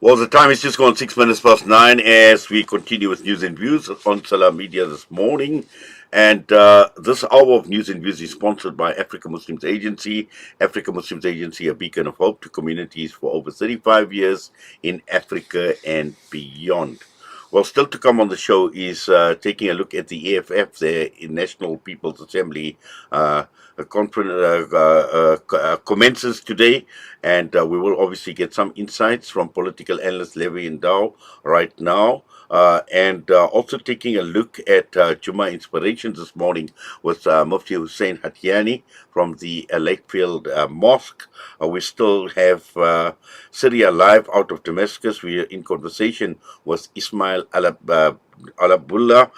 Well, the time is just gone 6 minutes past 9 as we continue with news and views on Salam Media this morning. And this hour of news and views is sponsored by Africa Muslims Agency. Africa Muslims Agency, a beacon of hope to communities for over 35 years in Africa and beyond. Well, still to come on the show is taking a look at the EFF, the National People's Assembly conference commences today, and we will obviously get some insights from political analyst Levy Ndou right now. And also taking a look at Juma Inspirations this morning with Mufti Hussein Hatiani from the Lakefield Mosque. We still have Syria live out of Damascus. We are in conversation with Ismail Al Abdullah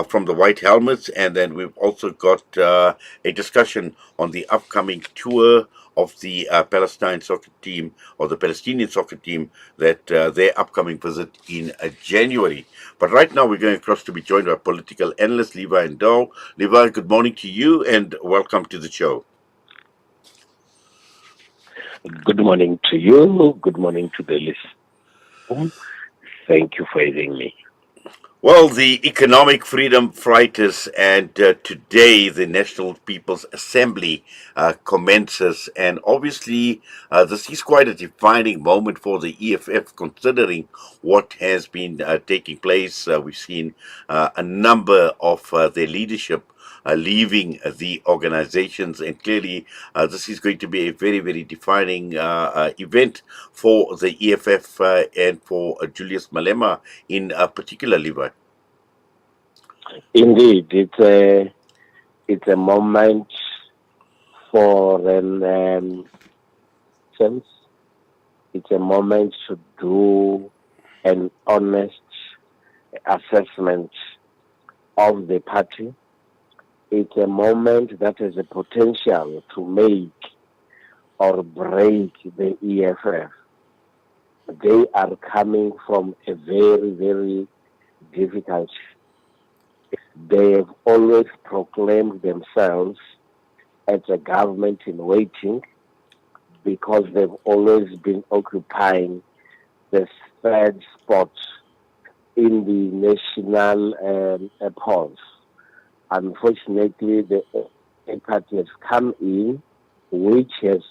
from the White Helmets, and then we've also got a discussion on the upcoming tour of the Palestine soccer team or the Palestinian soccer team that their upcoming visit in January. But right now we're going across to be joined by political analyst Levi Ndou. Levi, good morning to you and welcome to the show. Good morning to you. Good morning to the listeners. Thank you for having me. Well, the economic freedom fighters, and today the National People's Assembly commences, and obviously this is quite a defining moment for the EFF, considering what has been taking place. We've seen a number of their leadership leaving the organizations, and clearly this is going to be a very, very defining event for the EFF and for Julius Malema in particular, Levi. Indeed, it's a moment for an sense. It's a moment to do an honest assessment of the party. It's a moment that has a potential to make or break the EFF. They are coming from a very, very difficult. They have always proclaimed themselves as a government in waiting because they've always been occupying the third spot in the national polls. Unfortunately, the party has come in, which has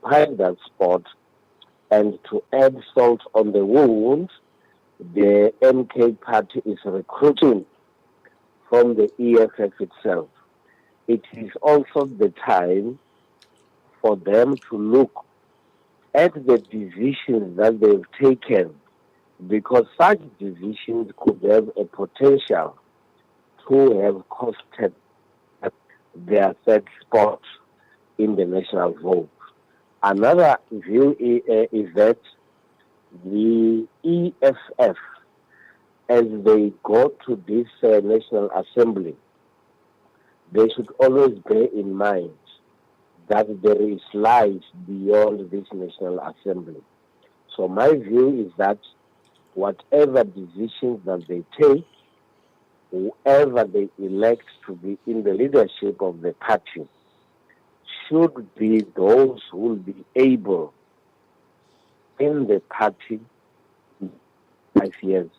occupied that spot, and to add salt on the wound, the MK party is recruiting from the EFF itself. It is also the time for them to look at the decisions that they've taken, because such decisions could have a potential to have costed their third spot in the national vote. Another view is that the EFF, as they go to this National Assembly, they should always bear in mind that there is life beyond this National Assembly. So my view is that whatever decisions that they take, whoever they elect to be in the leadership of the party, should be those who will be able in the party 5 years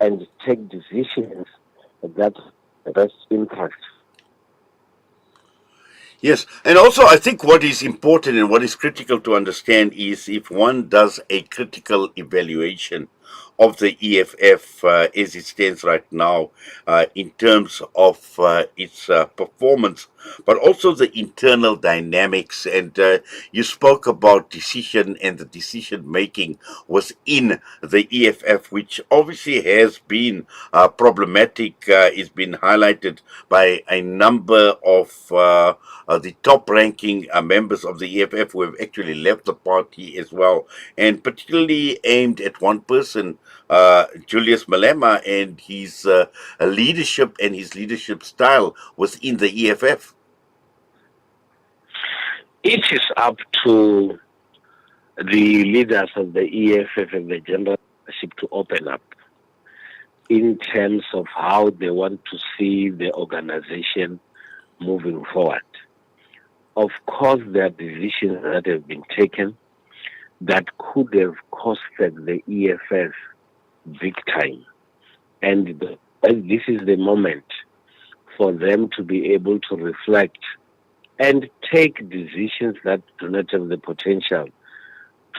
and take decisions that best impact. Yes, and also I think what is important and what is critical to understand is if one does a critical evaluation of the EFF as it stands right now in terms of its performance, but also the internal dynamics. And you spoke about decision and the decision making within the EFF, which obviously has been problematic, is been highlighted by a number of the top ranking members of the EFF who have actually left the party as well, and particularly aimed at one person, Julius Malema, and his leadership and his leadership style within the EFF. It is up to the leaders of the EFF and the general leadership to open up in terms of how they want to see the organization moving forward. Of course, there are decisions that have been taken that could have costed the EFF big time. And this is the moment for them to be able to reflect and take decisions that do not have the potential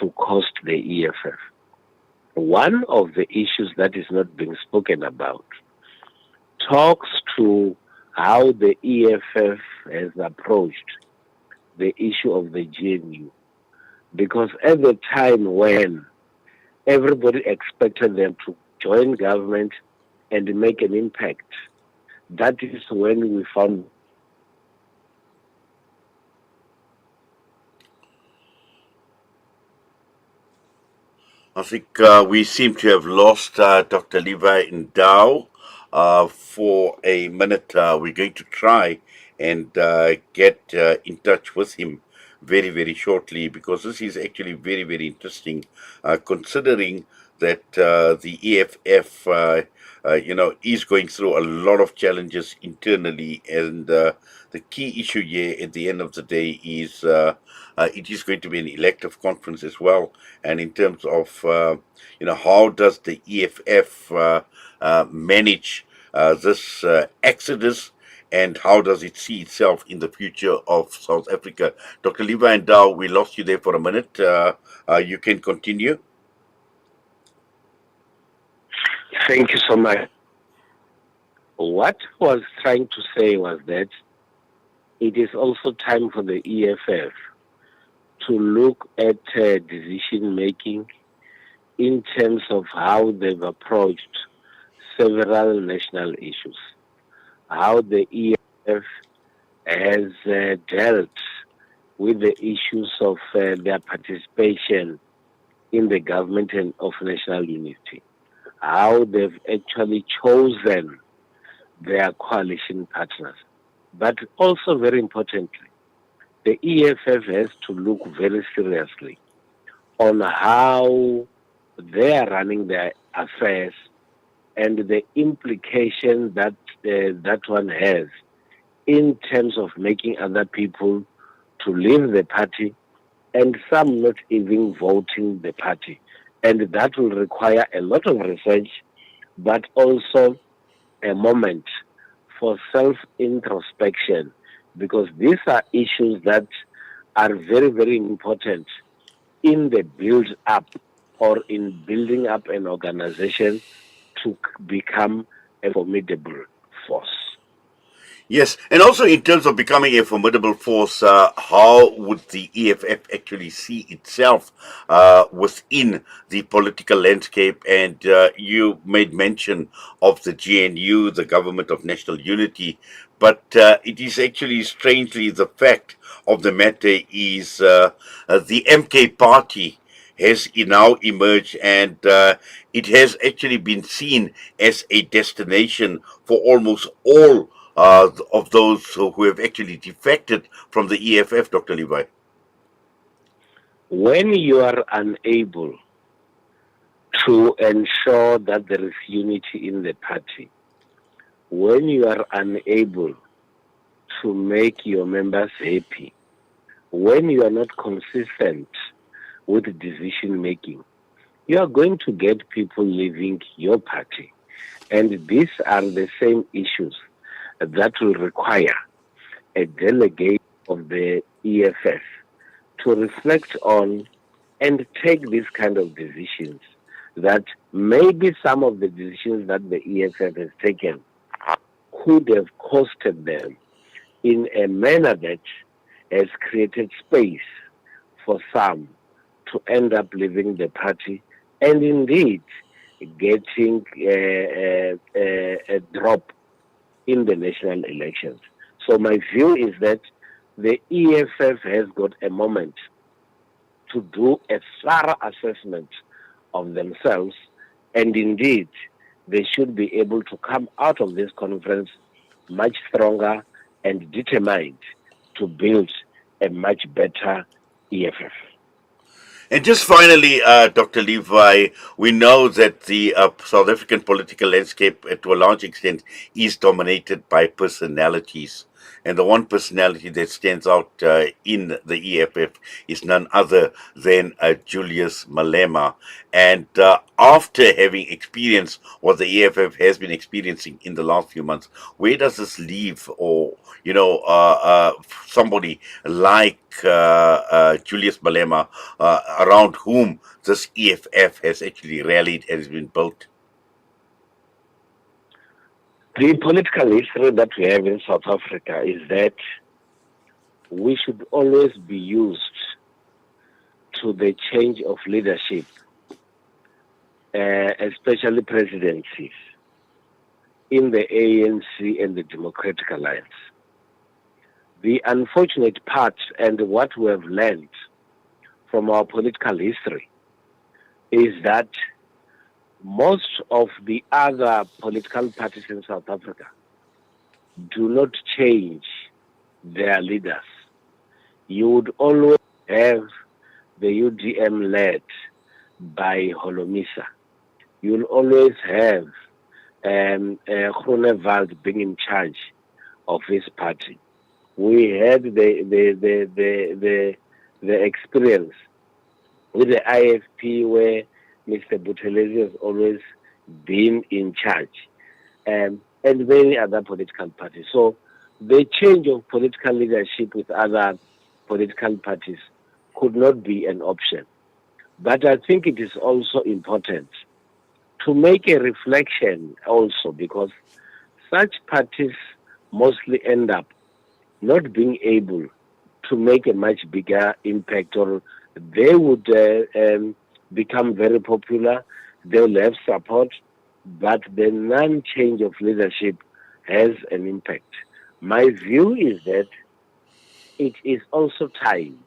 to cost the EFF. One of the issues that is not being spoken about talks to how the EFF has approached the issue of the GNU. Because at the time when everybody expected them to join government and make an impact, that is when we found. I think we seem to have lost Dr. Levi Ndou for a minute. We're going to try and get in touch with him very, very shortly because this is actually very, very interesting, considering that the EFF, is going through a lot of challenges internally, and the key issue here at the end of the day is it is going to be an elective conference as well, and in terms of how does the EFF manage this exodus, and how does it see itself in the future of South Africa? Dr. Levi and Dow, we lost you there for a minute. You can continue. Thank you so much. What I was trying to say was that it is also time for the EFF to look at decision making in terms of how they've approached several national issues, how the EFF has dealt with the issues of their participation in the government and of national unity, how they've actually chosen their coalition partners. But also very importantly, the EFF has to look very seriously on how they are running their affairs and the implication that that one has in terms of making other people to leave the party and some not even voting the party. And that will require a lot of research, but also a moment for self-introspection, because these are issues that are very, very important in the build-up or in building up an organization to become a formidable force. Yes, and also in terms of becoming a formidable force, how would the EFF actually see itself within the political landscape? And you made mention of the GNU, the Government of National Unity, but it is actually strangely the fact of the matter is the MK party has now emerged, and it has actually been seen as a destination for almost all of those who have actually defected from the EFF, Dr. Levi. When you are unable to ensure that there is unity in the party, when you are unable to make your members happy, when you are not consistent with decision making, you are going to get people leaving your party. And these are the same issues that will require a delegate of the EFF to reflect on and take these kind of decisions, that maybe some of the decisions that the EFF has taken could have costed them in a manner that has created space for some to end up leaving the party and indeed getting a drop in the national elections. So my view is that the EFF has got a moment to do a thorough assessment of themselves, and indeed they should be able to come out of this conference much stronger and determined to build a much better EFF. And just finally, Dr. Levi, we know that the South African political landscape, to a large extent, is dominated by personalities. And the one personality that stands out in the EFF is none other than Julius Malema. And after having experienced what the EFF has been experiencing in the last few months, where does this leave, or somebody like Julius Malema, around whom this EFF has actually rallied and has been built? The political history that we have in South Africa is that we should always be used to the change of leadership, especially presidencies, in the ANC and the Democratic Alliance. The unfortunate part, and what we have learned from our political history, is that most of the other political parties in South Africa do not change their leaders. You would always have the UDM led by Holomisa. You'll always have Groenewald being in charge of his party. We had the experience with the IFP where Mr. Buthelezi has always been in charge, and many other political parties. So the change of political leadership with other political parties could not be an option. But I think it is also important to make a reflection also, because such parties mostly end up not being able to make a much bigger impact, or they would become very popular, they'll have support, but the non-change of leadership has an impact. My view is that it is also time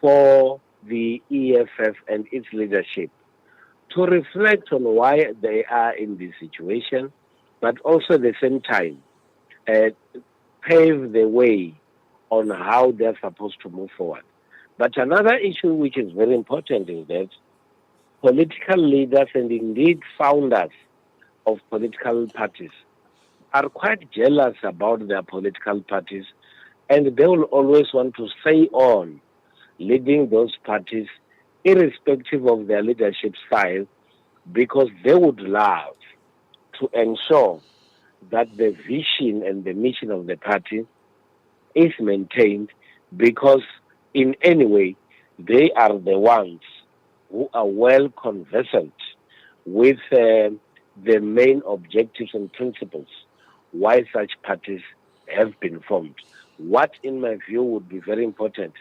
for the EFF and its leadership to reflect on why they are in this situation, but also at the same time pave the way on how they're supposed to move forward. But another issue which is very important is that political leaders and indeed founders of political parties are quite jealous about their political parties, and they will always want to stay on leading those parties irrespective of their leadership style, because they would love to ensure that the vision and the mission of the party is maintained, because in any way they are the ones who are well conversant with the main objectives and principles why such parties have been formed. What, in my view, would be very important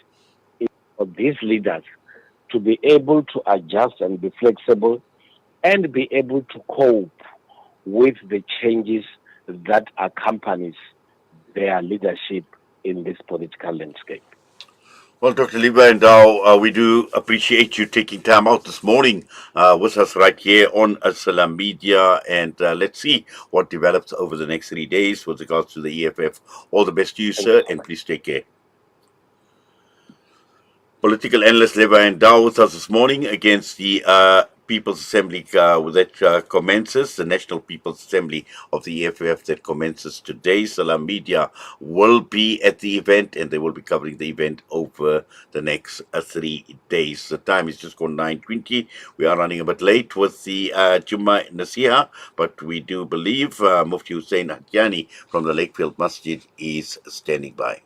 is for these leaders to be able to adjust and be flexible and be able to cope with the changes that accompanies their leadership in this political landscape. Well, Dr. Levy and Ndou, we do appreciate you taking time out this morning with us right here on Salam Media, and let's see what develops over the next 3 days with regards to the EFF. All the best to you, Thank you sir, so and much. please take care. Political analyst Levy and Ndou with us this morning against the People's Assembly that commences, the National People's Assembly of the EFF that commences today. Salam Media will be at the event, and they will be covering the event over the next 3 days. The time is just gone 9:20. We are running a bit late with the Jummah Nasiha, but we do believe Mufti Hussein Hatiani from the Lakefield Masjid is standing by.